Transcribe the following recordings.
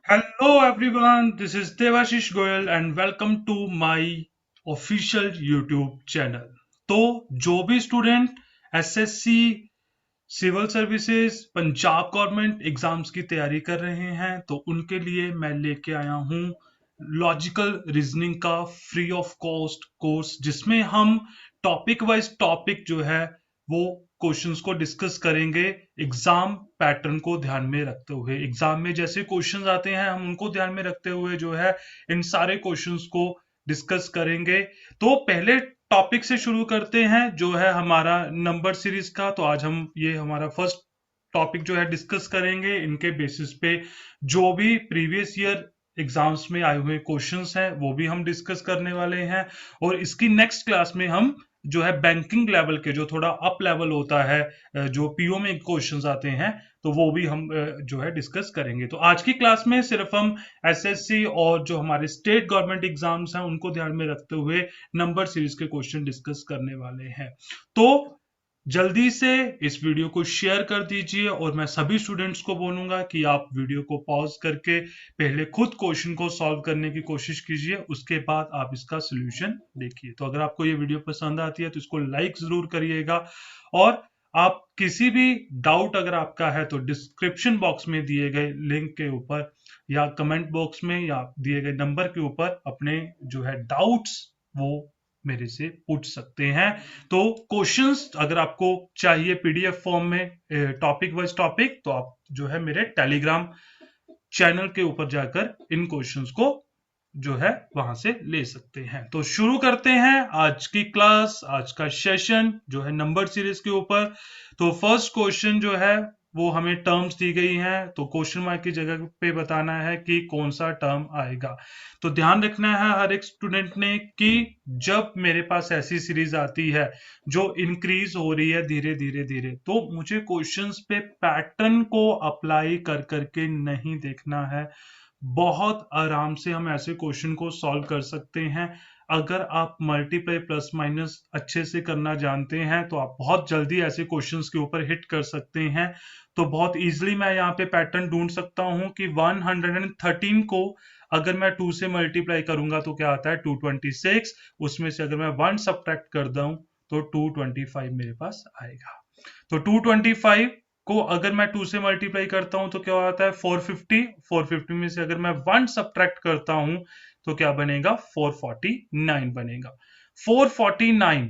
Hello everyone, this is Devashish Goyal and welcome to my official YouTube channel. तो जो भी student SSC civil services Punjab government exams की तैयारी कर रहे हैं तो उनके लिए मैं लेके आया हूँ लॉजिकल रीजनिंग का फ्री ऑफ कॉस्ट कोर्स जिसमें हम टॉपिक वाइज टॉपिक जो है वो क्वेश्चंस को डिस्कस करेंगे एग्जाम पैटर्न को ध्यान में रखते हुए एग्जाम में जैसे क्वेश्चंस आते हैं हम उनको ध्यान में रखते हुए जो है इन सारे क्वेश्चंस को डिस्कस करेंगे। तो पहले टॉपिक से शुरू करते हैं जो है हमारा नंबर सीरीज का। तो आज हम ये हमारा फर्स्ट टॉपिक जो है डिस्कस करेंगे इनके बेसिस पे जो भी प्रीवियस ईयर एग्जाम्स में आए हुए क्वेश्चंस हैं वो भी हम डिस्कस करने वाले हैं। और इसकी नेक्स्ट क्लास में हम जो है बैंकिंग लेवल के जो थोड़ा अप लेवल होता है जो पीओ में क्वेश्चंस आते हैं तो वो भी हम जो है डिस्कस करेंगे। तो आज की क्लास में सिर्फ हम एसएससी और जो हमारे स्टेट गवर्नमेंट एग्जाम्स हैं उनको ध्यान में रखते हुए नंबर सीरीज के क्वेश्चन डिस्कस करने वाले हैं। तो जल्दी से इस वीडियो को शेयर कर दीजिए और मैं सभी स्टूडेंट्स को बोलूंगा कि आप वीडियो को पॉज करके पहले खुद क्वेश्चन को सॉल्व करने की कोशिश कीजिए, उसके बाद आप इसका सोल्यूशन देखिए। तो अगर आपको ये वीडियो पसंद आती है तो इसको लाइक जरूर करिएगा और आप किसी भी डाउट अगर आपका है तो डिस्क्रिप्शन बॉक्स में दिए गए लिंक के ऊपर या कमेंट बॉक्स में या दिए गए नंबर के ऊपर अपने जो है डाउट्स वो मेरे से पूछ सकते हैं। तो क्वेश्चंस अगर आपको चाहिए पीडीएफ फॉर्म में टॉपिक वाइज टॉपिक तो आप जो है मेरे टेलीग्राम चैनल के ऊपर जाकर इन क्वेश्चंस को जो है वहां से ले सकते हैं। तो शुरू करते हैं आज की क्लास, आज का सेशन जो है नंबर सीरीज के ऊपर। तो फर्स्ट क्वेश्चन जो है वो हमें टर्म्स दी गई हैं तो क्वेश्चन मार्क की जगह पे बताना है कि कौन सा टर्म आएगा। तो ध्यान रखना है हर एक स्टूडेंट ने कि जब मेरे पास ऐसी सीरीज आती है जो इंक्रीज हो रही है धीरे धीरे धीरे तो मुझे क्वेश्चंस पे पैटर्न को अप्लाई कर करके नहीं देखना है। बहुत आराम से हम ऐसे क्वेश्चन को सॉल्व कर सकते हैं। अगर आप मल्टीप्लाई प्लस माइनस अच्छे से करना जानते हैं तो आप बहुत जल्दी ऐसे क्वेश्चंस के ऊपर हिट कर सकते हैं। तो बहुत इजीली मैं यहाँ पे पैटर्न ढूंढ सकता हूँ कि 113 को अगर मैं 2 से मल्टीप्लाई करूंगा तो क्या आता है 226। उसमें से अगर मैं 1 सब्ट्रैक्ट कर दूं तो 225 मेरे पास आएगा। तो 225 को अगर मैं 2 से मल्टीप्लाई करता हूं तो क्या आता है 450। 450 में से अगर मैं 1 सब्ट्रैक्ट करता हूं तो क्या बनेगा 449 बनेगा। 449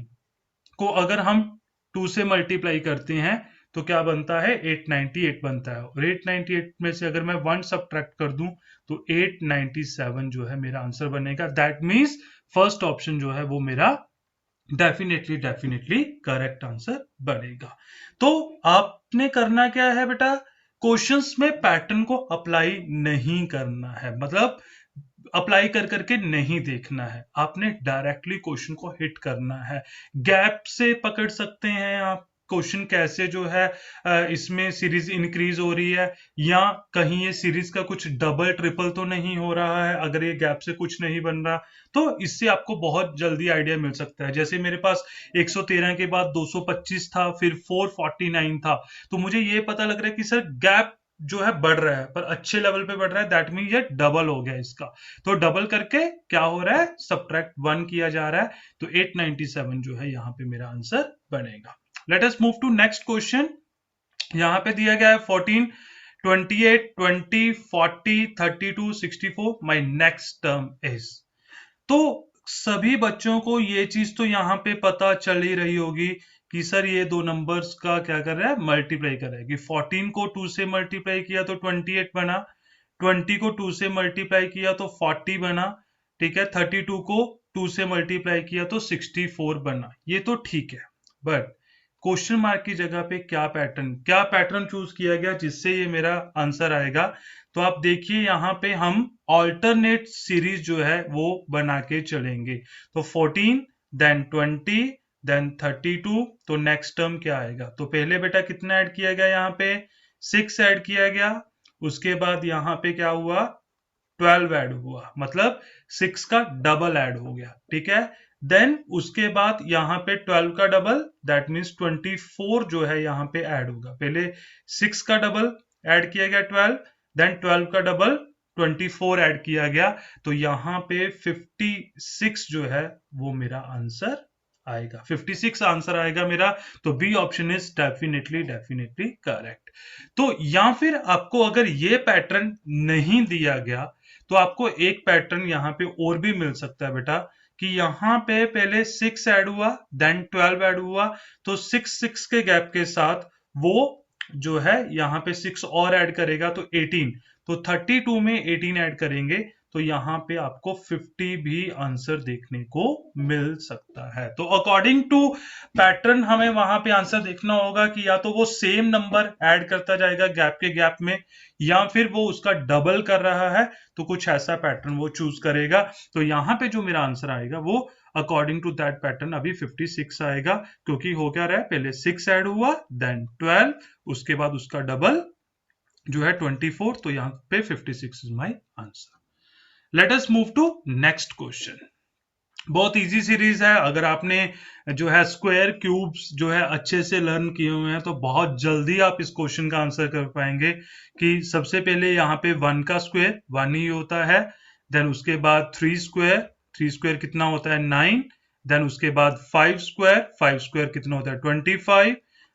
को अगर हम 2 से मल्टीप्लाई करते हैं तो क्या बनता है 898 बनता है। और 898 में से अगर मैं 1 सब्ट्रैक्ट कर दूं तो 897 जो है मेरा आंसर बनेगा। दैट मीन्स फर्स्ट ऑप्शन जो है वो मेरा डेफिनेटली डेफिनेटली करेक्ट आंसर बनेगा। तो आपने करना क्या है बेटा, क्वेश्चंस में पैटर्न को अप्लाई नहीं करना है, मतलब अप्लाई कर करके नहीं देखना है, आपने डायरेक्टली क्वेश्चन को हिट करना है। गैप से पकड़ सकते हैं आप क्वेश्चन कैसे जो है इसमें सीरीज इंक्रीज हो रही है या कहीं ये सीरीज का कुछ डबल ट्रिपल तो नहीं हो रहा है। अगर ये गैप से कुछ नहीं बन रहा तो इससे आपको बहुत जल्दी आइडिया मिल सकता है। जैसे मेरे पास 113 के बाद 225 था, फिर 449 था, तो मुझे ये पता लग रहा है कि सर गैप जो है बढ़ रहा है पर अच्छे लेवल पे बढ़ रहा है, दैट मीन ये डबल हो गया इसका। तो डबल करके क्या हो रहा है सब्ट्रैक्ट 1 किया जा रहा है। तो 897 जो है यहाँ पे मेरा आंसर बनेगा। Let us move to next question. यहाँ पे दिया गया है 14 28 20 40 32 64 माय नेक्स्ट टर्म इज। तो सभी बच्चों को ये चीज तो यहाँ पे पता चल ही रही होगी कि सर ये दो नंबर्स का क्या कर रहा है मल्टीप्लाई कर रहा है कि 14 को 2 से मल्टीप्लाई किया तो 28 बना, 20 को 2 से मल्टीप्लाई किया तो 40 बना, ठीक है, 32 को 2 से मल्टीप्लाई किया तो 64 बना। ये तो ठीक है, बट क्वेश्चन मार्क की जगह पे क्या पैटर्न चूज किया गया जिससे ये मेरा आंसर आएगा। तो आप देखिए यहाँ पे हम ऑल्टरनेट सीरीज जो है वो बना के चलेंगे। तो 14 देन 20 देन 32, तो नेक्स्ट टर्म क्या आएगा। तो पहले बेटा कितना ऐड किया गया, यहाँ पे 6 ऐड किया गया, उसके बाद यहाँ पे क्या हुआ 12 ऐड हुआ, मतलब 6 का डबल ऐड हो गया, ठीक है। देन उसके बाद यहाँ पे 12 का डबल दैट मीन्स 24 जो है यहाँ पे ऐड होगा। पहले 6 का डबल ऐड किया गया 12, देन 12 का डबल 24 ऐड किया गया, तो यहाँ पे 56 जो है वो मेरा आंसर आएगा, 56 आंसर आएगा मेरा। तो B option is definitely definitely correct. तो या फिर आपको अगर ये पैटर्न नहीं दिया गया तो आपको एक पैटर्न यहाँ पे और भी मिल सकता है बेटा, कि यहाँ पे पहले 6 ऐड हुआ, देन 12 ऐड हुआ, तो 6 के गैप के साथ वो जो है यहाँ पे 6 और ऐड करेगा तो 18, तो 32 में 18 ऐड करेंगे तो यहाँ पे आपको 50 भी आंसर देखने को मिल सकता है। तो अकॉर्डिंग टू पैटर्न हमें वहां पे आंसर देखना होगा कि या तो वो सेम नंबर ऐड करता जाएगा गैप के गैप में, या फिर वो उसका डबल कर रहा है, तो कुछ ऐसा पैटर्न वो चूज करेगा। तो यहाँ पे जो मेरा आंसर आएगा वो अकॉर्डिंग टू दैट पैटर्न अभी 56 आएगा, क्योंकि हो क्या रहा है, पहले 6 ऐड हुआ, देन 12, उसके बाद उसका डबल जो है 24, तो यहाँ पे 56 is my answer. Let us move to next question. बहुत इजी सीरीज है, अगर आपने जो है स्क्वायर क्यूब्स जो है अच्छे से लर्न किए हुए हैं तो बहुत जल्दी आप इस क्वेश्चन का आंसर कर पाएंगे। कि सबसे पहले यहाँ पे 1 का स्क्वायर 1 ही होता है, देन उसके बाद 3 स्क्वायर, 3 स्क्वायर कितना होता है 9, देन उसके बाद 5 स्क्वायर, 5 स्क्वायर कितना होता है 25,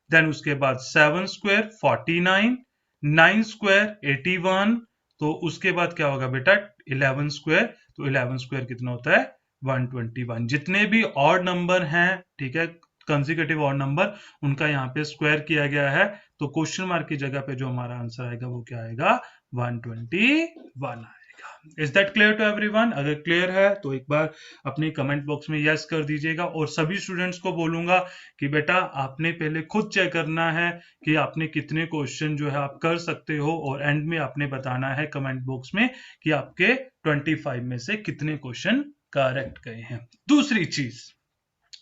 देन उसके बाद 7 स्क्वायर 49, 9 स्क्वायर 81, तो उसके बाद क्या होगा बेटा 11 स्क्वायर, तो 11 स्क्वायर कितना होता है 121। जितने भी ऑड नंबर हैं, ठीक है, कंसेक्यूटिव ऑड नंबर, उनका यहाँ पे स्क्वायर किया गया है, तो क्वेश्चन मार्क की जगह पे जो हमारा आंसर आएगा वो क्या आएगा 121 आएगा। Is that clear to everyone? अगर क्लियर है तो एक बार अपने कमेंट बॉक्स में यस कर दीजिएगा, और सभी स्टूडेंट्स को बोलूंगा कि बेटा आपने पहले खुद चेक करना है कि आपने कितने क्वेश्चन जो है आप कर सकते हो, और एंड में आपने बताना है कमेंट बॉक्स में कि आपके 25 में से कितने क्वेश्चन करेक्ट गए हैं। दूसरी चीज,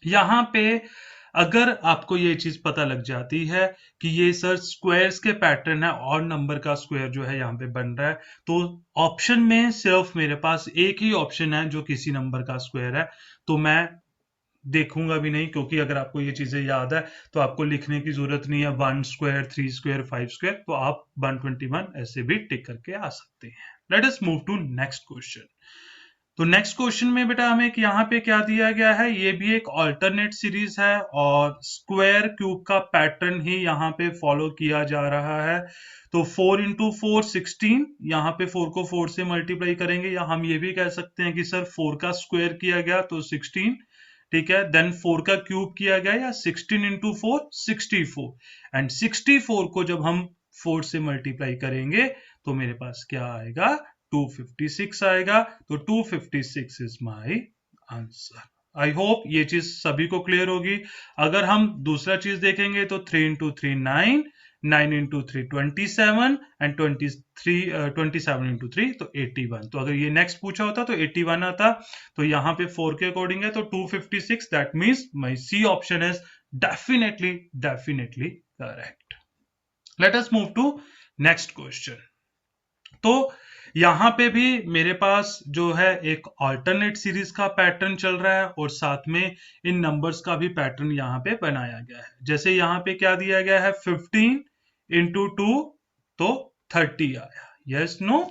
यहां पे अगर आपको ये चीज पता लग जाती है कि ये सर स्क्वायर्स के पैटर्न है और नंबर का स्क्वायर जो है यहाँ पे बन रहा है, तो ऑप्शन में सिर्फ मेरे पास एक ही ऑप्शन है जो किसी नंबर का स्क्वायर है, तो मैं देखूंगा भी नहीं, क्योंकि अगर आपको ये चीजें याद है तो आपको लिखने की जरूरत नहीं है 1 स्क्वायर 3 स्क्वायर 5 स्क्वायर, तो आप 121 ऐसे भी टिक करके आ सकते हैं। Let us move to next question. तो नेक्स्ट क्वेश्चन में बेटा हमें यहाँ पे क्या दिया गया है, ये भी एक ऑल्टरनेट सीरीज है और स्क्वायर क्यूब का पैटर्न ही यहाँ पे फॉलो किया जा रहा है। तो 4 इंटू 4 16, यहाँ पे 4 को 4 से मल्टीप्लाई करेंगे, या हम ये भी कह सकते हैं कि सर 4 का स्क्वायर किया गया तो 16, ठीक है, देन 4 का क्यूब किया गया, या 16 इंटू 4 64, एंड 64 को जब हम 4 से मल्टीप्लाई करेंगे तो मेरे पास क्या आएगा 256 आएगा। तो 256 is my answer. I hope ये चीज सभी को क्लियर होगी। अगर हम दूसरा चीज देखेंगे तो 3 इंटू 3 9, 9 इंटू 3 27, एंड 27 इंटू 3 तो 81। तो अगर ये नेक्स्ट पूछा होता तो 81 आता, तो यहाँ पे 4 के अकॉर्डिंग है तो 256, that means my C option is definitely definitely correct. Let us move to next question. तो यहां पे भी मेरे पास जो है एक अल्टरनेट सीरीज का पैटर्न चल रहा है, और साथ में इन नंबर्स का भी पैटर्न यहाँ पे बनाया गया है। जैसे यहाँ पे क्या दिया गया है 15 इंटू 2 तो 30 आया, यस नो।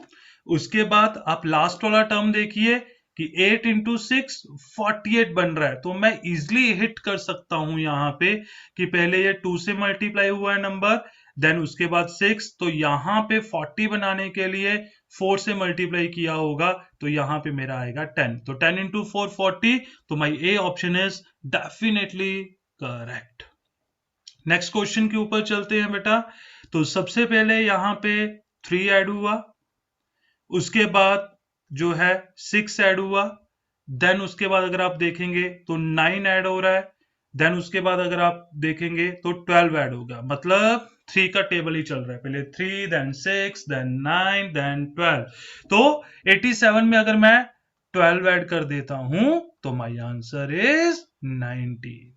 उसके बाद आप लास्ट वाला टर्म देखिए कि 8 इंटू 6 48 बन रहा है, तो मैं इजिली हिट कर सकता हूं यहाँ पे कि पहले ये 2 से मल्टीप्लाई हुआ है नंबर, देन उसके बाद 6, तो यहाँ पे 40 बनाने के लिए 4 से मल्टीप्लाई किया होगा, तो यहाँ पे मेरा आएगा 10, तो 10 इंटू 4 40, तो my A option is definitely correct. Next question के ऊपर चलते हैं बेटा। तो सबसे पहले यहाँ पे 3 ऐड हुआ, उसके बाद जो है 6 ऐड हुआ, देन उसके बाद अगर आप देखेंगे तो 9 ऐड हो रहा है, देन उसके बाद अगर आप देखेंगे तो 12 ऐड होगा, मतलब 3 का टेबल ही चल रहा है, पहले 3 देन 6 देन 9 देन 12, तो 87 में अगर मैं 12 ऐड कर देता हूं तो माय आंसर इज 99,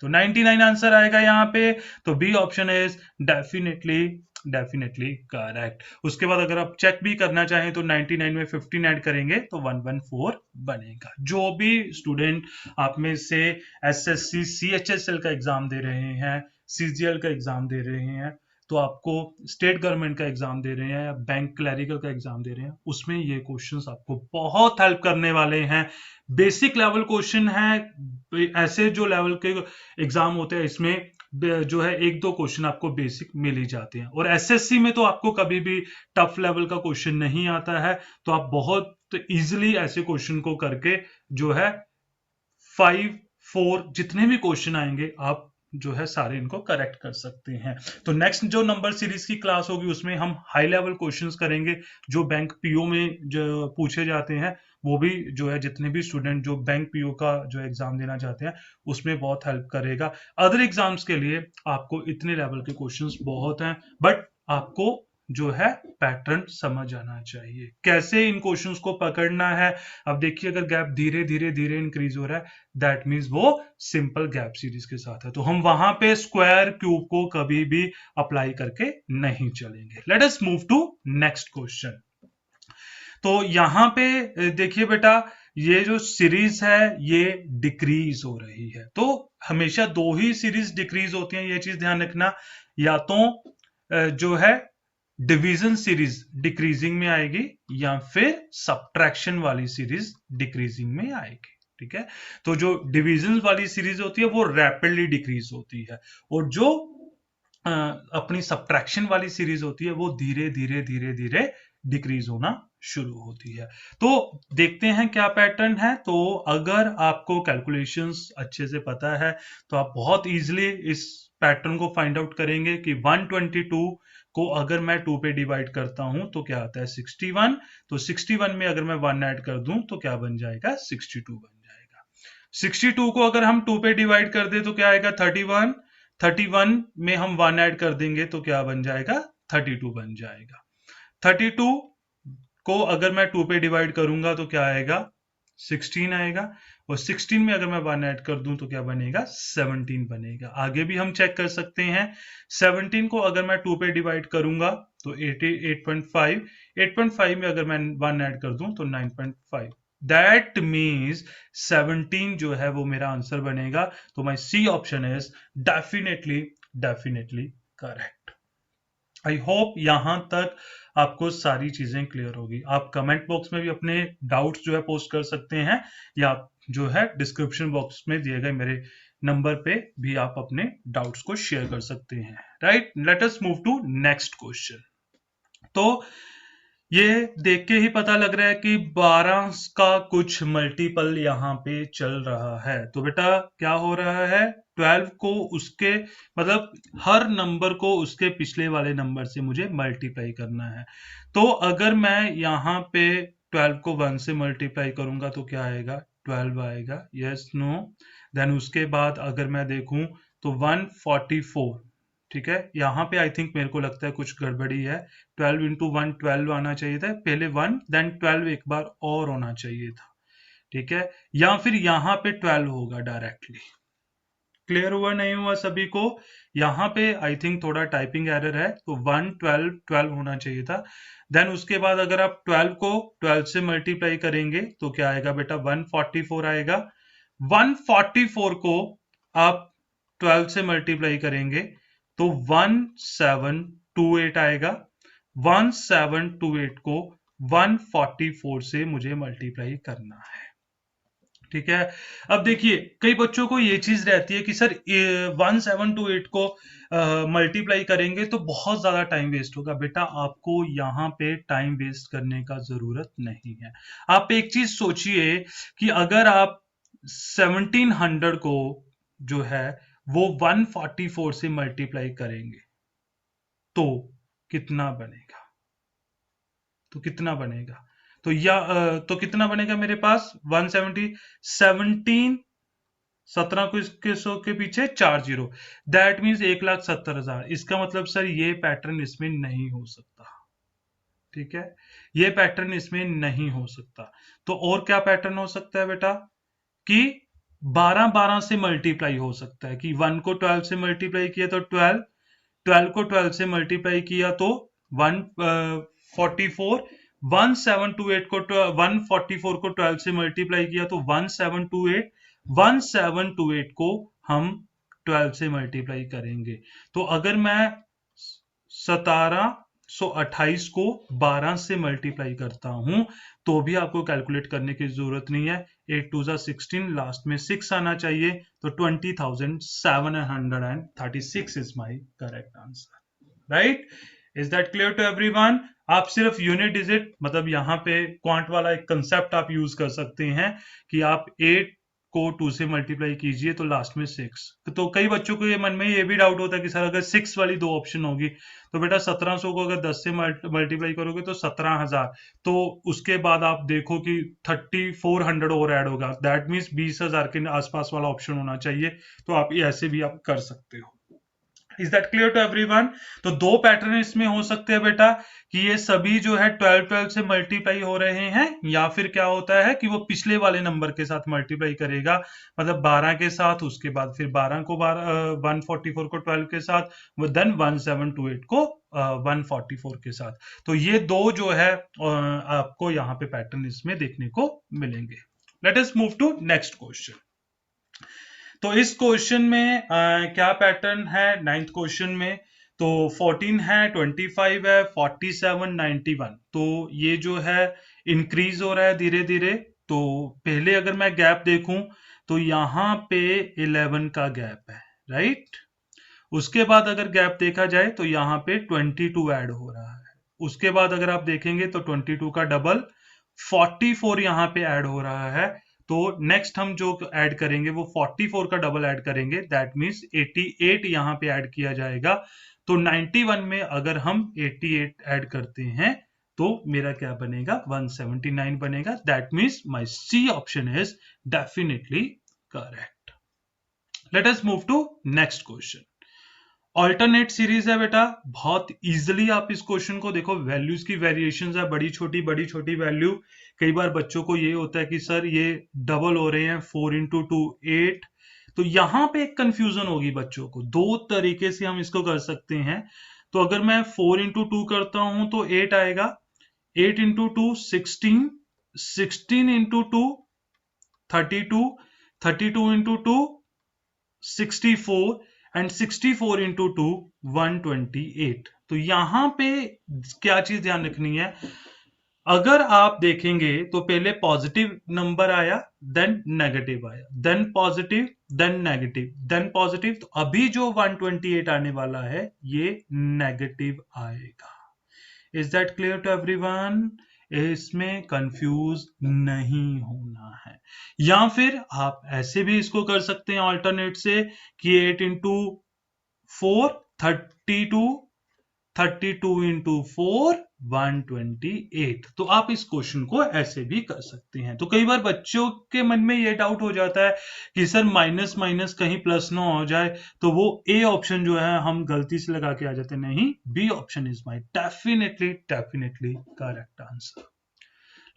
तो 99 आंसर आएगा यहाँ पे। तो B option is definitely definitely correct. उसके बाद अगर आप चेक भी करना चाहें तो 99 में 15 ऐड करेंगे तो 114 बनेगा। जो भी स्टूडेंट आप में से एसएससी सीएचएसएल का एग्जाम दे रहे हैं, सीजीएल का एग्जाम दे रहे हैं, तो आपको स्टेट गवर्नमेंट का एग्जाम दे रहे हैं या बैंक क्लैरिकल का एग्जाम दे रहे हैं, उसमें ये क्वेश्चंस आपको बहुत हेल्प करने वाले हैं। बेसिक लेवल क्वेश्चन है, ऐसे जो लेवल के एग्जाम होते हैं इसमें जो है एक दो क्वेश्चन आपको बेसिक मिल ही जाते हैं, और एसएससी में तो आपको कभी भी टफ लेवल का क्वेश्चन नहीं आता है, तो आप बहुत इजीली ऐसे क्वेश्चन को करके जो है 5 4 जितने भी क्वेश्चन आएंगे आप जो है सारे इनको करेक्ट कर सकते हैं। तो नेक्स्ट जो नंबर सीरीज की क्लास होगी उसमें हम हाई लेवल क्वेश्चंस करेंगे जो बैंक पीओ में जो पूछे जाते हैं, वो भी जो है जितने भी स्टूडेंट जो बैंक पीओ का जो एग्जाम देना चाहते हैं उसमें बहुत हेल्प करेगा। अदर एग्जाम्स के लिए आपको इतने लेवल के क्वेश्चंस बहुत हैं, बट आपको जो है पैटर्न समझ आना चाहिए कैसे इन क्वेश्चंस को पकड़ना है। अब देखिए अगर गैप धीरे धीरे धीरे इंक्रीज हो रहा है, दैट मीन्स वो सिंपल गैप सीरीज के साथ है, तो हम वहां पे स्क्वायर क्यूब को कभी भी अप्लाई करके नहीं चलेंगे। Let us move to next question. तो यहां पे देखिए बेटा, ये जो सीरीज है ये डिक्रीज हो रही है, तो हमेशा दो ही सीरीज डिक्रीज होती हैं, ये चीज ध्यान रखना। या तो जो है डिवीजन सीरीज डिक्रीजिंग में आएगी या फिर सब्ट्रैक्शन वाली सीरीज डिक्रीजिंग में आएगी। ठीक है, तो जो डिवीजन वाली सीरीज होती है वो रैपिडली डिक्रीज होती है, और जो अपनी सब्ट्रैक्शन वाली सीरीज होती है वो धीरे धीरे धीरे धीरे डिक्रीज होना शुरू होती है। तो देखते हैं क्या पैटर्न है। तो अगर आपको कैलकुलेशंस अच्छे से पता है तो आप बहुत इजीली इस पैटर्न को फाइंड आउट करेंगे कि 122 को अगर मैं 2 पे डिवाइड करता हूं तो क्या आता है 61, तो 61 में अगर मैं 1 ऐड कर दूं तो क्या बन जाएगा 62 बन जाएगा। 62 को अगर हम 2 पे डिवाइड कर दे तो क्या आएगा 31, 31 में हम 1 ऐड कर देंगे तो क्या बन जाएगा 32 बन जाएगा। 32 को अगर मैं 2 पे डिवाइड करूंगा तो क्या आएगा 16 आएगा, और 16 में अगर मैं 1 ऐड कर दूं तो क्या बनेगा 17 बनेगा। आगे भी हम चेक कर सकते हैं, 17 को अगर मैं 2 पे डिवाइड करूंगा तो 8.5, 8.5 में अगर मैं 1 ऐड कर दूं तो 9.5, दैट मीन्स 17 जो है वो मेरा आंसर बनेगा। तो my C option is definitely definitely correct. I hope यहां तक आपको सारी चीजें क्लियर होगी। आप कमेंट बॉक्स में भी अपने डाउट्स जो है पोस्ट कर सकते हैं, या आप जो है डिस्क्रिप्शन बॉक्स में दिए गए मेरे नंबर पे भी आप अपने डाउट्स को शेयर कर सकते हैं। Right, let us move to next question. तो ये देख के ही पता लग रहा है कि 12 का कुछ मल्टीपल यहाँ पे चल रहा है। तो बेटा क्या हो रहा है, 12 को उसके मतलब हर नंबर को उसके पिछले वाले नंबर से मुझे मल्टीप्लाई करना है। तो अगर मैं यहाँ पे 12 को 1 से मल्टीप्लाई करूंगा तो क्या आएगा 12 आएगा, यस नो। देन उसके बाद अगर मैं देखूं तो 144, ठीक है, यहाँ पे आई थिंक मेरे को लगता है कुछ गड़बड़ी है। 12 इंटू 1 12 आना चाहिए था, पहले 1 देन 12 एक बार और होना चाहिए था। ठीक है, या फिर यहाँ पे 12 होगा डायरेक्टली। क्लियर हुआ नहीं हुआ सभी को? यहाँ पे आई थिंक थोड़ा टाइपिंग एरर है, तो 1 12 12 होना चाहिए था। देन उसके बाद अगर आप 12 को 12 से मल्टीप्लाई करेंगे तो क्या आएगा बेटा 144 आएगा। 144 को आप 12 से मल्टीप्लाई करेंगे तो 1728 आएगा। 1728 को 144 से मुझे मल्टीप्लाई करना है। ठीक है, अब देखिए कई बच्चों को ये चीज रहती है कि सर 1728 को मल्टीप्लाई करेंगे तो बहुत ज्यादा टाइम वेस्ट होगा। बेटा आपको यहाँ पे टाइम वेस्ट करने का जरूरत नहीं है। आप एक चीज सोचिए कि अगर आप 1700 को जो है वो 144 से मल्टीप्लाई करेंगे तो कितना बनेगा, तो कितना बनेगा, तो तो कितना बनेगा मेरे पास 170, 17 17 को इसके 100 के पीछे 4 जीरो, दैट मीन्स 1,70,000। इसका मतलब सर ये पैटर्न इसमें नहीं हो सकता। ठीक है, ये पैटर्न इसमें नहीं हो सकता। तो और क्या पैटर्न हो सकता है बेटा कि 12 12 से मल्टीप्लाई हो सकता है, कि 1 को 12 से मल्टीप्लाई किया तो 12, 12 को 12 से मल्टीप्लाई किया तो 144, 1728 को 144 को 12 से मल्टीप्लाई किया तो 1728, 1728 को हम 12 से मल्टीप्लाई करेंगे। तो अगर मैं 1728 को 12 से मल्टीप्लाई करता हूं तो भी आपको कैलकुलेट करने की जरूरत नहीं है। 8 2 16, लास्ट में 6 आना चाहिए, तो 20,736 is my correct answer. Right, is that clear to everyone? आप सिर्फ यूनिट डिजिट मतलब यहाँ पे क्वांट वाला एक कंसेप्ट आप यूज कर सकते हैं कि आप 8 को 2 से मल्टीप्लाई कीजिए तो लास्ट में 6। तो कई बच्चों को ये मन में ये भी डाउट होता है कि सर अगर 6 वाली दो ऑप्शन होगी तो बेटा 1700 को अगर 10 से मल्टीप्लाई करोगे तो 17,000, तो उसके बाद आप देखो कि 3400 और ऐड होगा, दैट मीन्स 20,000 के आसपास वाला ऑप्शन होना चाहिए। तो आप ऐसे भी आप कर सकते हो। Is that clear to everyone? तो दो पैटर्न इसमें हो सकते हैं बेटा कि ये सभी जो है 12 से मल्टीप्लाई हो रहे हैं, या फिर क्या होता है कि वो पिछले वाले नंबर के साथ मल्टीप्लाई करेगा, मतलब 12 के साथ, उसके बाद फिर 12 को 144 को 12 के साथ, वो देन 1728 को 144 के साथ। तो ये दो जो है आपको यहाँ पे पैटर्न इसमें देखने को मिलेंगे। Let us move to next question. तो इस क्वेश्चन में क्या पैटर्न है? 9th क्वेश्चन में तो 14 है, 25 है, 47, 91। तो ये जो है इंक्रीज हो रहा है धीरे धीरे। तो पहले अगर मैं गैप देखूं तो यहाँ पे 11 का गैप है, राइट। उसके बाद अगर गैप देखा जाए तो यहाँ पे 22 ऐड हो रहा है। उसके बाद अगर आप देखेंगे तो 22 का डबल 44 यहाँ पे ऐड हो रहा है। तो नेक्स्ट हम जो ऐड करेंगे वो 44 का डबल ऐड करेंगे, दैट मीन्स 88 यहाँ पे ऐड किया जाएगा। तो 91 में अगर हम 88 ऐड करते हैं तो मेरा क्या बनेगा? 179 बनेगा। That means my C option is definitely correct. Let us move to next question. Alternate series है बेटा, बहुत इजीली आप इस क्वेश्चन को देखो। वैल्यूज की वेरिएशंस है, बड़ी छोटी वैल्यू। कई बार बच्चों को ये होता है कि सर ये डबल हो रहे हैं, 4 इंटू 2 8। तो यहां पे एक कंफ्यूजन होगी बच्चों को। दो तरीके से हम इसको कर सकते हैं। तो अगर मैं 4 इंटू 2 करता हूं तो 8 आएगा, 8 into 2 16, 16 into 2 32, 32 into 2 64 and 64 into 2 128। तो यहां पे क्या चीज ध्यान रखनी है, अगर आप देखेंगे तो पहले पॉजिटिव नंबर आया, देन नेगेटिव आया, then positive, then negative, then positive. तो अभी जो 128 आने वाला है ये नेगेटिव आएगा। Is that clear to everyone? इसमें कंफ्यूज नहीं होना है। या फिर आप ऐसे भी इसको कर सकते हैं ऑल्टरनेट से कि 8 इंटू 4 32, 32 इंटू 4 128। तो आप इस क्वेश्चन को ऐसे भी कर सकते हैं। तो कई बार बच्चों के मन में ये डाउट हो जाता है कि सर माइनस माइनस कहीं प्लस ना हो जाए, तो वो ए ऑप्शन जो है हम गलती से लगा के आ जाते हैं। नहीं, B option is my definitely correct answer.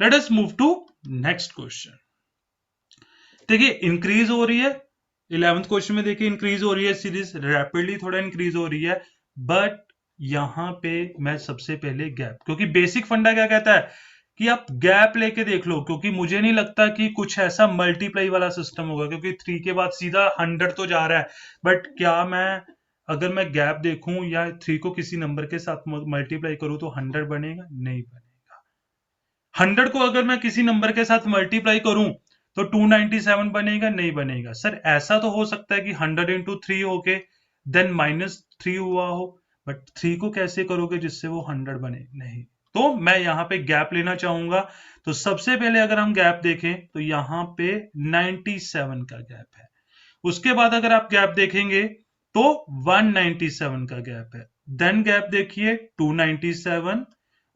Let us move to next question. देखिए इंक्रीज हो रही है, 11th क्वेश्चन में देखिए इंक्रीज हो रही है सीरीज, रैपिडली थोड़ा इंक्रीज हो रही है। बट यहां पे मैं सबसे पहले गैप, क्योंकि बेसिक फंडा क्या कहता है कि आप गैप लेके देख लो, क्योंकि मुझे नहीं लगता कि कुछ ऐसा मल्टीप्लाई वाला सिस्टम होगा, क्योंकि 3 के बाद सीधा 100 तो जा रहा है। बट क्या मैं अगर मैं गैप देखूं या 3 को किसी नंबर के साथ मल्टीप्लाई करूं तो 100 बनेगा? नहीं बनेगा। 100 को अगर मैं किसी नंबर के साथ मल्टीप्लाई करूं तो 297 बनेगा? नहीं बनेगा। सर ऐसा तो हो सकता है कि 100 इंटू 3 होके देन -3 हुआ हो, बट 3 को कैसे करोगे जिससे वो 100 बने? नहीं। तो मैं यहां पे गैप लेना चाहूंगा। तो सबसे पहले अगर हम गैप देखें तो यहां पे 97 का गैप है। उसके बाद अगर आप गैप देखेंगे तो 197 का गैप है। देन गैप देखिए 297।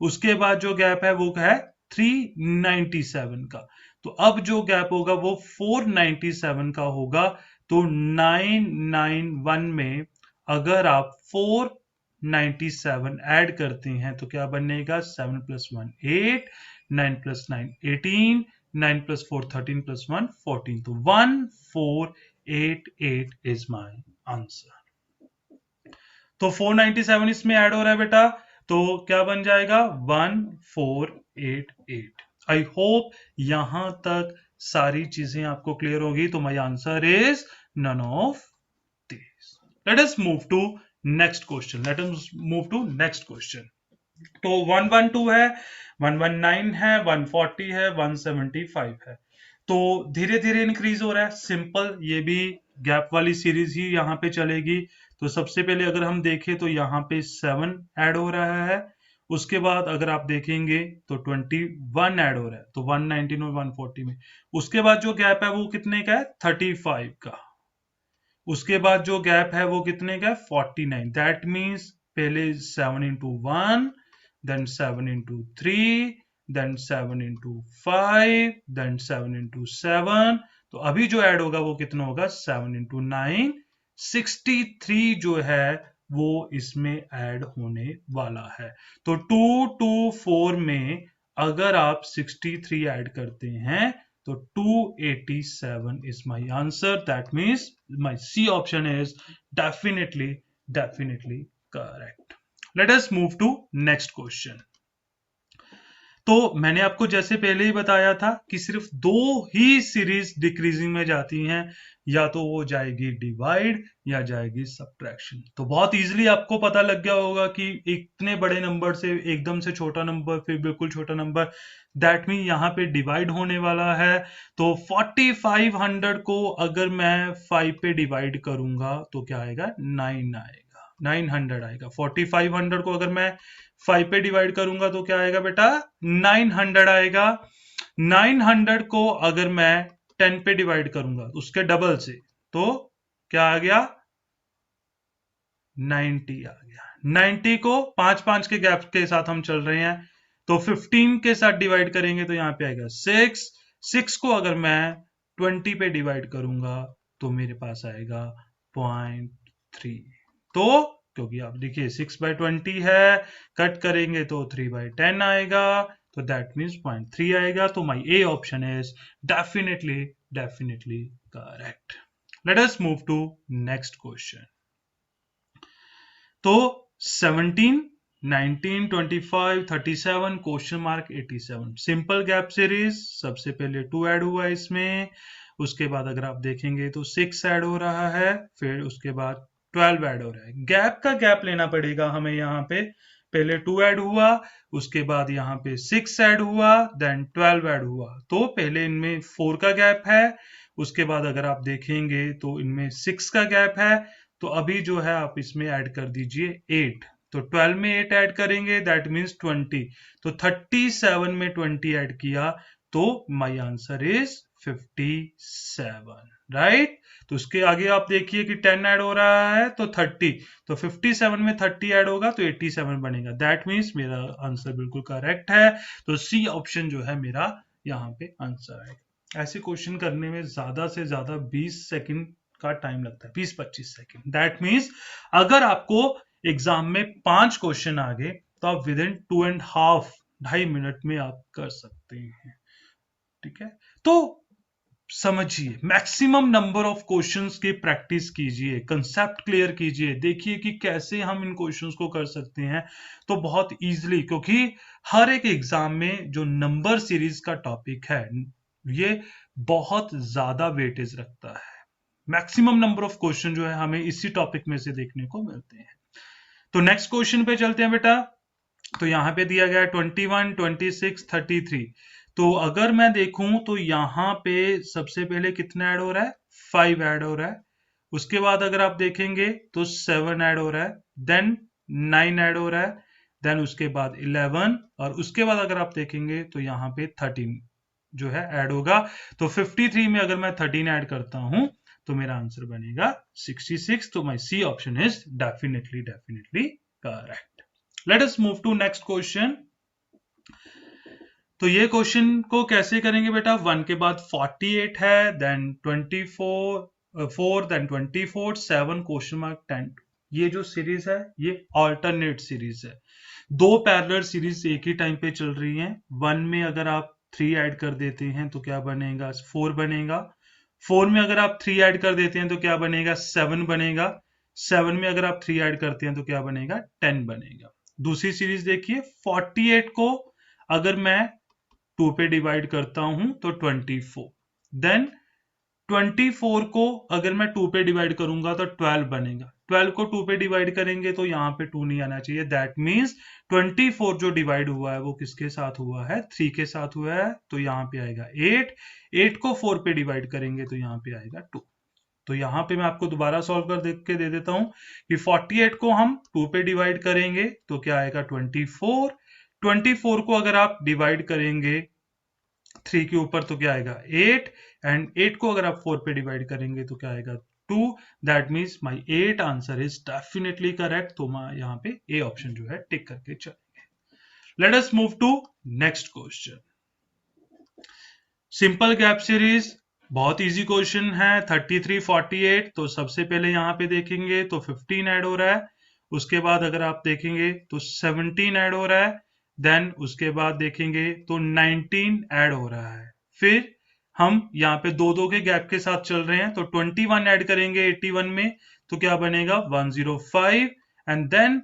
उसके बाद जो गैप है वो है 397 का। तो अब जो गैप होगा वो 497 का होगा। तो 991 में अगर आप 497 ऐड करते हैं तो क्या बनेगा? 7 + 1 8, 9 + 9 18, 9 + 4 13 + 1 14। तो 1488 इज माय आंसर। तो 497 इसमें ऐड हो रहा है बेटा, तो क्या बन जाएगा? 1488। आई होप यहां तक सारी चीजें आपको क्लियर होगी। तो my answer is none of this. Let us move to next question, let us move to next question. तो 112 है, 119 है, 140 है, 175 है। तो धीरे धीरे इंक्रीज हो रहा है, सिंपल, ये भी गैप वाली सीरीज ही यहाँ पे चलेगी। तो सबसे पहले अगर हम देखें तो यहाँ पे 7 ऐड हो रहा है, उसके बाद अगर आप देखेंगे तो 21 ऐड हो रहा है, तो 119 और 140 में। उसके बाद जो गैप है वो कितने का है, 35 का। उसके बाद जो गैप है वो कितने का है, 49। दैट मीन्स पहले 7 into 1, then 7 into 3, then 7 into 5, then 7 into 7। तो अभी जो ऐड होगा वो कितना होगा, 7 इंटू 9, 63 जो है वो इसमें ऐड होने वाला है। तो 224 में अगर आप 63 ऐड करते हैं तो 287 is my answer. That means my C option is definitely correct. Let us move to next question. तो मैंने आपको जैसे पहले ही बताया था कि सिर्फ दो ही सीरीज डिक्रीजिंग में जाती हैं, या तो वो जाएगी डिवाइड या जाएगी सब्ट्रैक्शन। तो बहुत इजीली आपको पता लग गया होगा कि इतने बड़े नंबर से एकदम से छोटा नंबर, फिर बिल्कुल छोटा नंबर, दैट मीन यहाँ पे डिवाइड होने वाला है। तो 4500 को अगर मैं 5 पे डिवाइड करूंगा तो क्या आएगा, 9 आएगा, 900 आएगा। 4500 को अगर मैं 5 पे डिवाइड करूंगा तो क्या आएगा बेटा, 900 आएगा। 900 को अगर मैं 10 पे डिवाइड करूंगा उसके डबल से, तो क्या आ गया, 90 आ गया। 90 को 5 के गैप के साथ हम चल रहे हैं, तो 15 के साथ डिवाइड करेंगे तो यहां पे आएगा 6। 6 को अगर मैं 20 पे डिवाइड करूंगा तो मेरे पास आएगा 0.3। तो क्योंकि आप देखिए 6/20 है, कट करेंगे तो 3/10 आएगा, तो दैट मीन्स 0.3 आएगा। तो my A option is definitely correct. Let us move to next question. तो 17, 19, 25, 37, question mark 87, simple gap series. सबसे पहले 2 ऐड हुआ इसमें, उसके बाद अगर आप देखेंगे तो 6 ऐड हो रहा है, फिर उसके बाद 12 ऐड हो रहा है। गैप का गैप लेना पड़ेगा हमें यहाँ पे, पहले 2 ऐड हुआ, उसके बाद यहाँ पे 6 ऐड हुआ, देन 12 ऐड हुआ। तो पहले इनमें 4 का गैप है, उसके बाद अगर आप देखेंगे तो इनमें 6 का गैप है। तो अभी जो है आप इसमें ऐड कर दीजिए 8। तो 12 में 8 ऐड करेंगे दैट मीन्स 20। तो 37 में 20 ऐड किया तो माय आंसर इज 57, राइट। तो उसके आगे आप देखिए कि 10 ऐड हो रहा है तो 30, तो 57 में 30 ऐड होगा तो 87 बनेगा। दैट मीन्स मेरा आंसर बिल्कुल करेक्ट है। तो सी ऑप्शन जो है मेरा यहाँ पे आंसर है। ऐसे क्वेश्चन करने में ज्यादा से ज्यादा 20 सेकंड का टाइम लगता है, 20-25 सेकंड। दैट मीन्स अगर आपको एग्जाम में 5 क्वेश्चन आ गए तो आप विद इन 2.5 ढाई मिनट में आप कर सकते हैं, ठीक है। तो समझिए, मैक्सिमम नंबर ऑफ क्वेश्चंस की प्रैक्टिस कीजिए, कंसेप्ट क्लियर कीजिए, देखिए कि कैसे हम इन क्वेश्चंस को कर सकते हैं। तो बहुत इजीली, क्योंकि हर एक एग्जाम में जो नंबर सीरीज का टॉपिक है ये बहुत ज्यादा वेटेज रखता है। मैक्सिमम नंबर ऑफ क्वेश्चन जो है हमें इसी टॉपिक में से देखने को मिलते हैं। तो नेक्स्ट क्वेश्चन पे चलते हैं बेटा। तो यहाँ पे दिया गया है 21, 26, 33। तो अगर मैं देखूं तो यहाँ पे सबसे पहले कितना ऐड हो रहा है, 5 ऐड हो रहा है। उसके बाद अगर आप देखेंगे तो 7 ऐड हो रहा है, देन 9 ऐड हो रहा है, देन उसके बाद 11, और उसके बाद अगर आप देखेंगे तो यहाँ पे 13 जो है ऐड होगा। तो 53 में अगर मैं 13 ऐड करता हूं तो मेरा आंसर बनेगा 66। तो my C option is definitely correct. Let us move to next question. तो ये क्वेश्चन को कैसे करेंगे बेटा, 1 के बाद 48 है, देन 24, 4, देन 24, 7, क्वेश्चन मार्क 10। ये जो सीरीज है ये ऑल्टरनेट सीरीज है, दो पैरेलल सीरीज एक ही टाइम पे चल रही हैं। 1 में अगर आप 3 ऐड कर देते हैं तो क्या बनेगा, 4 बनेगा। 4 में अगर आप 3 ऐड कर देते हैं तो क्या बनेगा, 7 बनेगा। 7 में अगर आप 3 ऐड करते हैं तो क्या बनेगा, 10 बनेगा। दूसरी सीरीज देखिए, 48 को अगर मैं 2 पे डिवाइड करता हूं तो 24, देन 24 को अगर मैं 2 पे डिवाइड करूंगा तो 12 बनेगा, 12 को 2 पे डिवाइड करेंगे तो यहाँ पे 2 नहीं आना चाहिए, दैट मीन्स 24 जो डिवाइड हुआ है वो किसके साथ हुआ है, 3 के साथ हुआ है, तो यहाँ पे आएगा 8, 8 को 4 पे डिवाइड करेंगे तो यहाँ पे आएगा 2। तो यहाँ पे मैं आपको दोबारा सॉल्व कर देख के दे देता हूँ कि 48 को हम 2 पे डिवाइड करेंगे तो क्या आएगा 24, 24 को अगर आप डिवाइड करेंगे 3 के ऊपर तो क्या आएगा 8, एंड 8 को अगर आप 4 पे डिवाइड करेंगे तो क्या आएगा 2, that means my 8 answer is definitely correct. तो मैं यहाँ पे ए ऑप्शन जो है टिक करके चलेंगे। Let us move to next question. Simple gap series, बहुत इजी क्वेश्चन है। 33 48, तो सबसे पहले यहाँ पे देखेंगे तो 15 ऐड हो रहा है, उसके बाद अगर आप देखेंगे तो 17 ऐड हो रहा है, देन उसके बाद देखेंगे तो 19 ऐड हो रहा है। फिर हम यहाँ पे दो दो के गैप के साथ चल रहे हैं, तो 21 ऐड करेंगे 81 में तो क्या बनेगा 105, एंड देन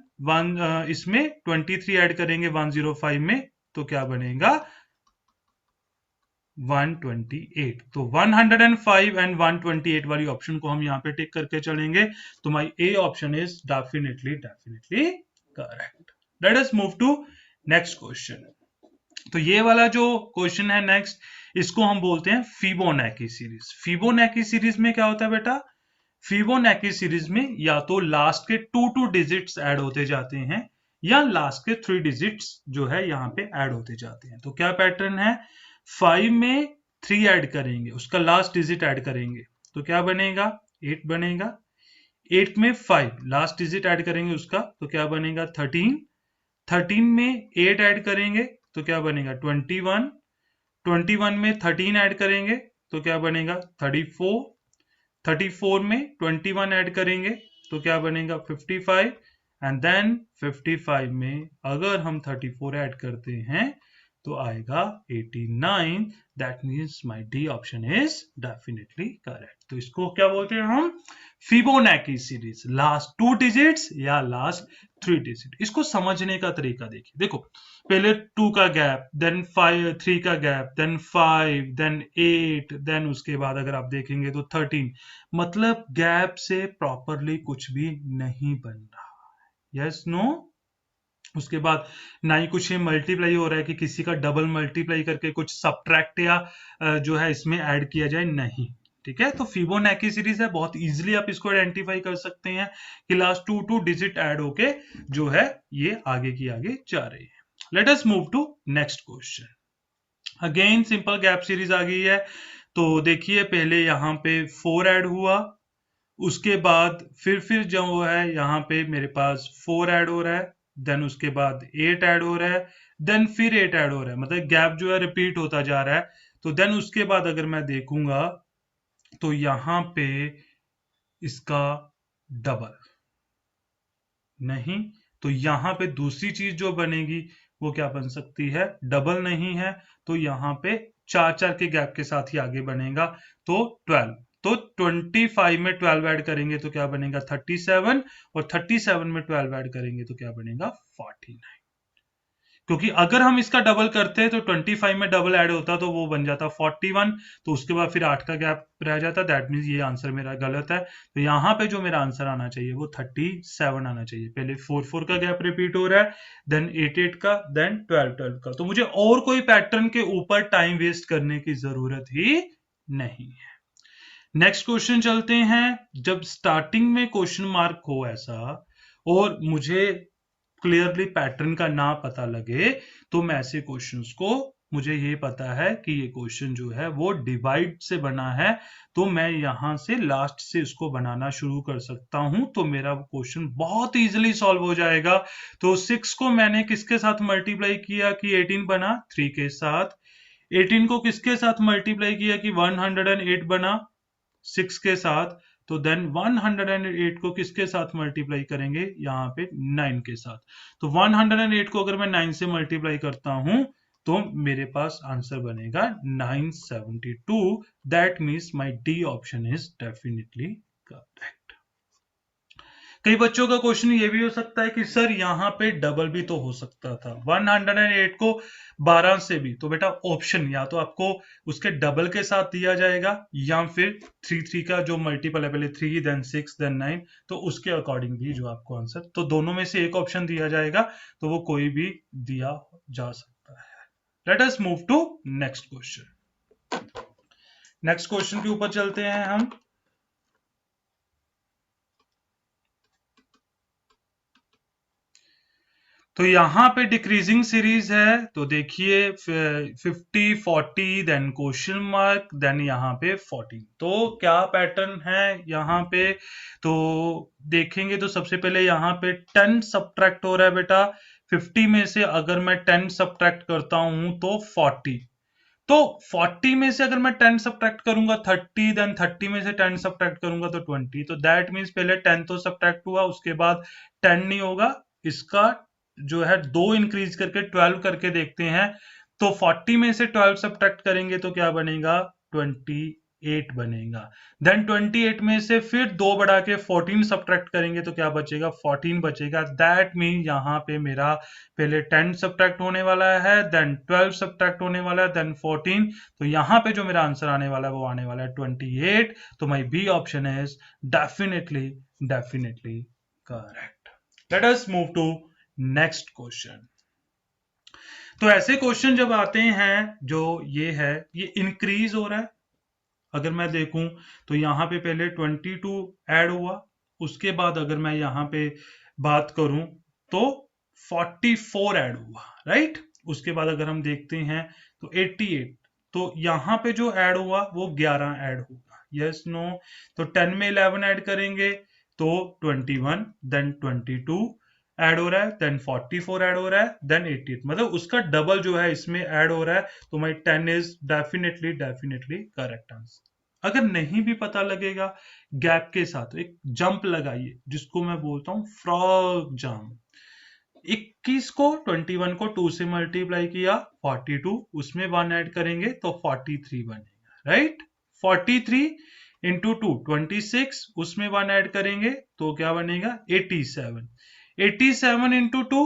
इसमें 23 ऐड करेंगे 105 में तो क्या बनेगा 128। तो 105 एंड 128 वाली ऑप्शन को हम यहाँ पे टिक करके चलेंगे, तो my A option is definitely correct. Let us move to next question. तो ये वाला जो क्वेश्चन है नेक्स्ट, इसको हम बोलते हैं फिबोनाची सीरीज। फिबोनाची सीरीज में क्या होता है बेटा, फिबोनाची सीरीज में या तो लास्ट के 2 डिजिट्स ऐड होते जाते हैं या लास्ट के 3 डिजिट्स जो है यहाँ पे ऐड होते जाते हैं। तो क्या पैटर्न है, 5 में 3 ऐड करेंगे, उसका लास्ट डिजिट ऐड करेंगे तो क्या बनेगा 8 बनेगा, 8 में 5 लास्ट डिजिट ऐड करेंगे उसका तो क्या बनेगा 13, 13 में 8 ऐड करेंगे तो क्या बनेगा 21, 21 में 13 ऐड करेंगे तो क्या बनेगा 34, 34 में 21 ऐड करेंगे तो क्या बनेगा 55, एंड देन 55 में अगर हम 34 ऐड करते हैं तो आएगा 89, that means my D option is definitely correct. तो इसको क्या बोलते हैं हम, फिबोनाची सीरीज, लास्ट 2 डिजिट्स या लास्ट 3 डिजिट। इसको समझने का तरीका देखिए, देखो पहले 2 का गैप, देन 5 3 का गैप, देन 5, देन 8, देन उसके बाद अगर आप देखेंगे तो 13, मतलब गैप से प्रॉपरली कुछ भी नहीं बन रहा है, यस नो। उसके बाद ना ही कुछ ये मल्टीप्लाई हो रहा है कि किसी का डबल मल्टीप्लाई करके कुछ सब्ट्रैक्ट या जो है इसमें ऐड किया जाए, नहीं, ठीक है। तो फिबोनाची सीरीज है, बहुत इजीली आप इसको आइडेंटिफाई कर सकते हैं कि लास्ट 2 डिजिट ऐड होके जो है ये आगे की आगे जा रही है। Let us move to next question. Again simple gap series आ गई है, तो देखिए पहले यहाँ पे 4 ऐड हुआ, उसके बाद फिर जो है यहाँ पे मेरे पास 4 ऐड हो रहा है, देन उसके बाद 8 ऐड हो रहा है, देन फिर 8 ऐड हो रहा है, मतलब गैप जो है रिपीट होता जा रहा है। तो देन उसके बाद अगर मैं देखूंगा तो यहां पे इसका डबल नहीं, तो यहां पे दूसरी चीज जो बनेगी वो क्या बन सकती है, डबल नहीं है, तो यहां पे 4 के गैप के साथ ही आगे बनेगा, तो 12, तो 25 में 12 ऐड करेंगे तो क्या बनेगा 37, और 37 में 12 ऐड करेंगे तो क्या बनेगा 49, क्योंकि अगर हम इसका डबल करते तो 25 में डबल ऐड होता तो वो बन जाता 41, तो उसके बाद फिर 8 का गैप रह जाता, दैट मीन्स ये आंसर मेरा गलत है। तो यहाँ पे जो मेरा आंसर आना चाहिए वो 37 आना चाहिए। पहले 4 का गैप रिपीट हो रहा है, देन 8 का, देन 12 का, तो मुझे और कोई पैटर्न के ऊपर टाइम वेस्ट करने की जरूरत ही नहीं है। नेक्स्ट क्वेश्चन चलते हैं। जब स्टार्टिंग में क्वेश्चन मार्क हो ऐसा और मुझे क्लियरली पैटर्न का ना पता लगे, तो मैं ऐसे क्वेश्चंस को, मुझे ये पता है कि ये क्वेश्चन जो है वो डिवाइड से बना है, तो मैं यहां से लास्ट से इसको बनाना शुरू कर सकता हूं, तो मेरा क्वेश्चन बहुत इजीली सॉल्व हो जाएगा। तो 6 को मैंने किसके साथ मल्टीप्लाई किया कि 18 बना, 3 के साथ। 18 को किसके साथ मल्टीप्लाई किया कि 108 बना, 6 के साथ। तो देन 108 को किसके साथ मल्टीप्लाई करेंगे, यहाँ पे 9 के साथ। तो 108 को अगर मैं 9 से मल्टीप्लाई करता हूं तो मेरे पास आंसर बनेगा 972, that means my D option is definitely correct. कई बच्चों का क्वेश्चन ये भी हो सकता है कि सर यहाँ पे डबल भी तो हो सकता था, 108 को 12 से भी, तो बेटा ऑप्शन या तो आपको उसके डबल के साथ दिया जाएगा या फिर 3 का जो मल्टीपल है, पहले 3 देन 6 देन 9, तो उसके अकॉर्डिंग भी जो आपको आंसर, तो दोनों में से एक ऑप्शन दिया जाएगा, तो वो कोई भी दिया जा सकता है। Let us move to next question. Next question के ऊपर चलते हैं हम। तो यहां पे डिक्रीजिंग सीरीज है, तो देखिए 50 40 देन क्वेश्चन मार्क देन यहाँ पे 14, तो क्या पैटर्न है यहाँ पे, तो देखेंगे तो सबसे पहले यहाँ पे 10 सब्ट्रैक्ट हो रहा है बेटा, 50 में से अगर मैं 10 सब्ट्रैक्ट करता हूं तो 40, तो 40 में से अगर मैं 10 सब्ट्रैक्ट करूंगा 30, देन 30 में से 10 सब्ट्रैक्ट करूंगा तो 20, तो दैट मीन्स पहले 10 तो सब्ट्रैक्ट हुआ, उसके बाद 10 नहीं होगा, इसका जो है 2 इंक्रीज करके 12 करके देखते हैं, तो 40 में से 12 सब्ट्रैक्ट करेंगे तो क्या बनेगा, 28 बनेगा, देन 28 में से फिर 2 बढ़ा के 14 सब्ट्रैक्ट करेंगे तो क्या बचेगा, 14 बचेगा, दैट मीन यहाँ पे मेरा पहले 10 सब्ट्रैक्ट होने वाला है, देन 12 सब्ट्रैक्ट होने वाला है, देन 14, तो यहाँ पे जो मेरा आंसर आने वाला है वो आने वाला है 28, तो my B option is definitely definitely correct. Let us move to next question. तो ऐसे क्वेश्चन जब आते हैं जो ये है, ये इंक्रीज हो रहा है, अगर मैं देखूं तो यहां पे पहले 22 ऐड हुआ, उसके बाद अगर मैं यहां पे बात करूं तो 44 ऐड हुआ, राइट, उसके बाद अगर हम देखते हैं तो 88, तो यहां पे जो ऐड हुआ वो 11 ऐड होगा, यस नो, तो 10 में 11 ऐड करेंगे तो 21, देन 22 ऐड हो रहा है, देन 44 ऐड हो रहा है, देन 88, मतलब उसका डबल जो है इसमें ऐड हो रहा है, तो माई 10 is definitely definitely correct answer. अगर नहीं भी पता लगेगा, गैप के साथ एक जंप लगाइए, जिसको मैं बोलता हूं फ्रॉग जंप, 21 को 21 को 2 से मल्टीप्लाई किया 42, उसमें 1 ऐड करेंगे तो 43 बनेगा, राइट, 43 इंटू 2 26, उसमें 1 ऐड करेंगे तो क्या बनेगा 87, 87 इंटू 2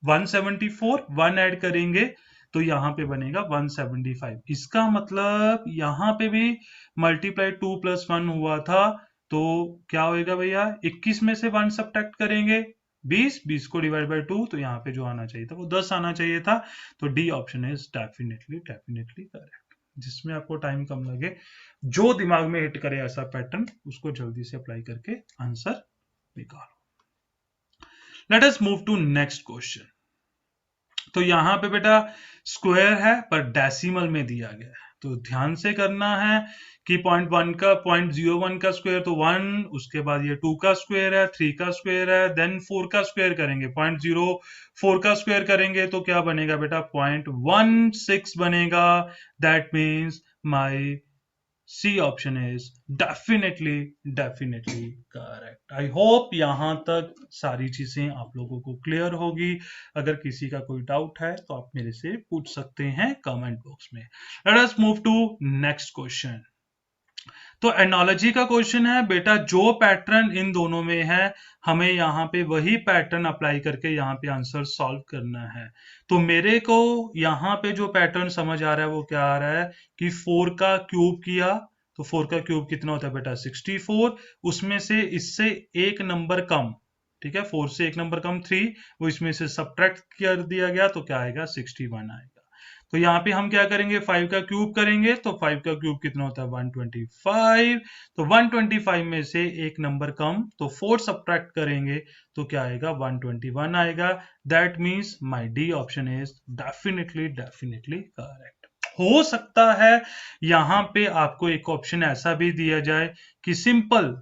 174, 1 ऐड करेंगे तो यहाँ पे बनेगा 175, इसका मतलब यहाँ पे भी मल्टीप्लाई 2 प्लस 1 हुआ था, तो क्या होएगा भैया, 21 में से 1 सब्ट्रैक्ट करेंगे 20, 20 को डिवाइड बाय 2, तो यहाँ पे जो आना चाहिए था वो 10 आना चाहिए था, तो D option is definitely definitely correct, जिसमें आपको टाइम कम लगे, जो दिमाग में हिट करे ऐसा पैटर्न उसको जल्दी से अप्लाई करके आंसर निकालो। Let us move to next question. तो यहां पे बेटा स्क्वायर है पर डेसिमल में दिया गया है, तो ध्यान से करना है कि 0.1 का 0.01 का स्क्वायर तो 1, उसके बाद ये 2 का स्क्वायर है, 3 का स्क्वायर है, देन 4 का स्क्वायर करेंगे, 0.04 का स्क्वायर करेंगे तो क्या बनेगा बेटा 0.16 बनेगा, that means my C option is definitely definitely correct. I hope यहां तक सारी चीजें आप लोगों को क्लियर होगी, अगर किसी का कोई डाउट है तो आप मेरे से पूछ सकते हैं कमेंट बॉक्स में। Let us move to next question. तो एनोलॉजी का क्वेश्चन है बेटा, जो पैटर्न इन दोनों में है हमें यहाँ पे वही पैटर्न अप्लाई करके यहाँ पे आंसर सॉल्व करना है, तो मेरे को यहाँ पे जो पैटर्न समझ आ रहा है वो क्या आ रहा है कि 4 का क्यूब किया, तो 4 का क्यूब कितना होता है बेटा 64, उसमें से इससे एक नंबर कम, ठीक है, 4 से एक नंबर कम 3, वो इसमें से सब्ट्रैक्ट कर दिया गया तो क्या आएगा 61 आएगा, तो यहाँ पे हम क्या करेंगे 5 का क्यूब करेंगे, तो 5 का क्यूब कितना होता है 125, तो 125 में से एक नंबर कम, तो 4 सब्ट्रैक्ट करेंगे तो क्या आएगा 121 आएगा, that means my D option is definitely definitely correct. हो सकता है यहाँ पे आपको एक ऑप्शन ऐसा भी दिया जाए कि सिंपल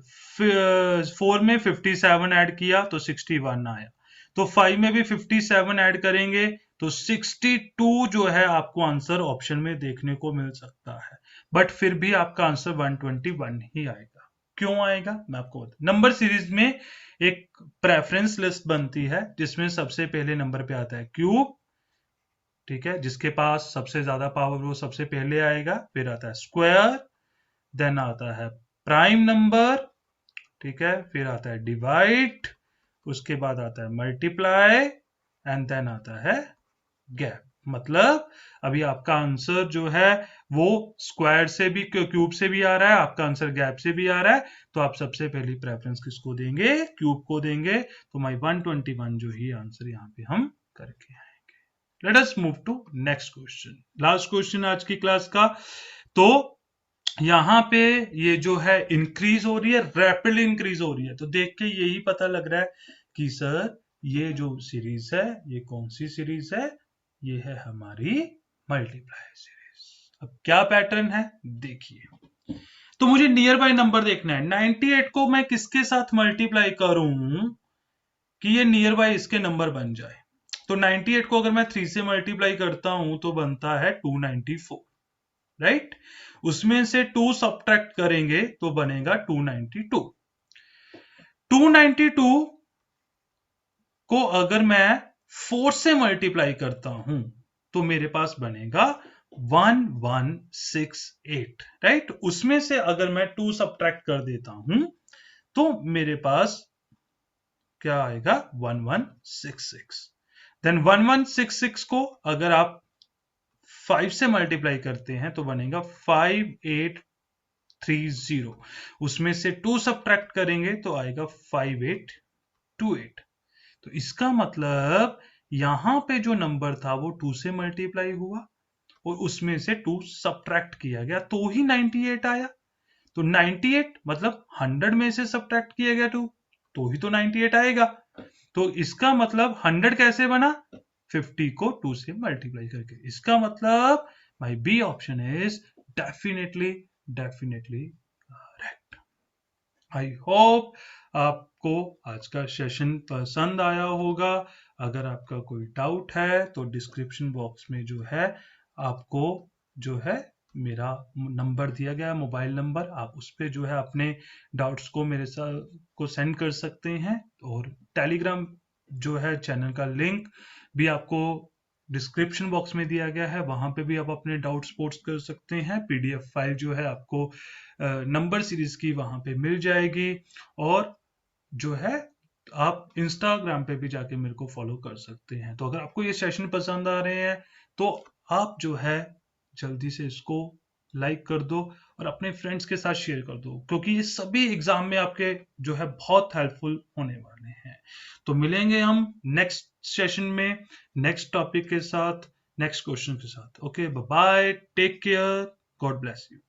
4 में 57 ऐड किया तो 61 आया, तो 5 में भी 57 ऐड करेंगे तो 62 जो है आपको आंसर ऑप्शन में देखने को मिल सकता है, बट फिर भी आपका आंसर 121 ही आएगा। क्यों आएगा मैं आपको बता, नंबर सीरीज में एक प्रेफरेंस लिस्ट बनती है जिसमें सबसे पहले नंबर पे आता है क्यूब, ठीक है, जिसके पास सबसे ज्यादा पावर वो सबसे पहले आएगा, फिर आता है स्क्वायर, देन आता है प्राइम नंबर, ठीक है, फिर आता है डिवाइड, उसके बाद आता है मल्टीप्लाई एंड देन आता है गैप। मतलब अभी आपका आंसर जो है वो स्क्वायर से भी, क्यूब से भी आ रहा है, आपका आंसर गैप से भी आ रहा है, तो आप सबसे पहली प्रेफरेंस किसको देंगे? क्यूब को देंगे। तो माई 121 जो ही आंसर यहाँ पे हम करके आएंगे। Let us move to next question, last question आज की क्लास का। तो यहाँ पे ये जो है इंक्रीज हो रही है, रैपिडली इंक्रीज हो रही है, तो देख के यही पता लग रहा है कि सर ये जो सीरीज है ये कौन सी सीरीज है? ये है हमारी मल्टीप्लाई सीरीज। अब क्या पैटर्न है देखिए, तो मुझे नियर बाय नंबर देखना है। 98 को मैं किसके साथ मल्टीप्लाई करूं कि ये नियर बाय इसके नंबर बन जाए? तो 98 को अगर मैं 3 से मल्टीप्लाई करता हूं तो बनता है 294, राइट? उसमें से 2 सब्ट्रैक्ट करेंगे तो बनेगा 292। 292 को अगर मैं 4 से मल्टीप्लाई करता हूं तो मेरे पास बनेगा 1168, राइट? उसमें से अगर मैं 2 सब्ट्रैक्ट कर देता हूं तो मेरे पास क्या आएगा? 1166। देन 1166 को अगर आप 5 से मल्टीप्लाई करते हैं तो बनेगा 5830। उसमें से 2 सब्ट्रैक्ट करेंगे तो आएगा 5828। तो इसका मतलब यहां पे जो नंबर था वो 2 से मल्टीप्लाई हुआ और उसमें से 2 सब्ट्रैक्ट किया गया तो ही 98 आया। तो 98 मतलब 100 में से सब्ट्रैक्ट किया गया 2 तो ही तो 98 आएगा। तो इसका मतलब 100 कैसे बना? 50 को 2 से मल्टीप्लाई करके। इसका मतलब my B option is definitely definitely correct. I hope आपको आज का सेशन पसंद आया होगा। अगर आपका कोई डाउट है तो डिस्क्रिप्शन बॉक्स में जो है आपको जो है मेरा नंबर दिया गया, मोबाइल नंबर, आप उस पर जो है अपने डाउट्स को मेरे साथ को सेंड कर सकते हैं। और टेलीग्राम जो है चैनल का लिंक भी आपको डिस्क्रिप्शन बॉक्स में दिया गया है, वहां पे भी आप अपने डाउट्स पोस्ट कर सकते हैं। पीडीएफ फाइल जो है आपको नंबर सीरीज की वहां पे मिल जाएगी। और जो है आप इंस्टाग्राम पे भी जाके मेरे को फॉलो कर सकते हैं। तो अगर आपको ये सेशन पसंद आ रहे हैं तो आप जो है जल्दी से इसको लाइक कर दो और अपने फ्रेंड्स के साथ शेयर कर दो, क्योंकि ये सभी एग्जाम में आपके जो है बहुत हेल्पफुल होने वाले हैं। तो मिलेंगे हम नेक्स्ट सेशन में, नेक्स्ट टॉपिक के साथ, नेक्स्ट क्वेश्चन के साथ। Okay, bye bye, take care, God bless you.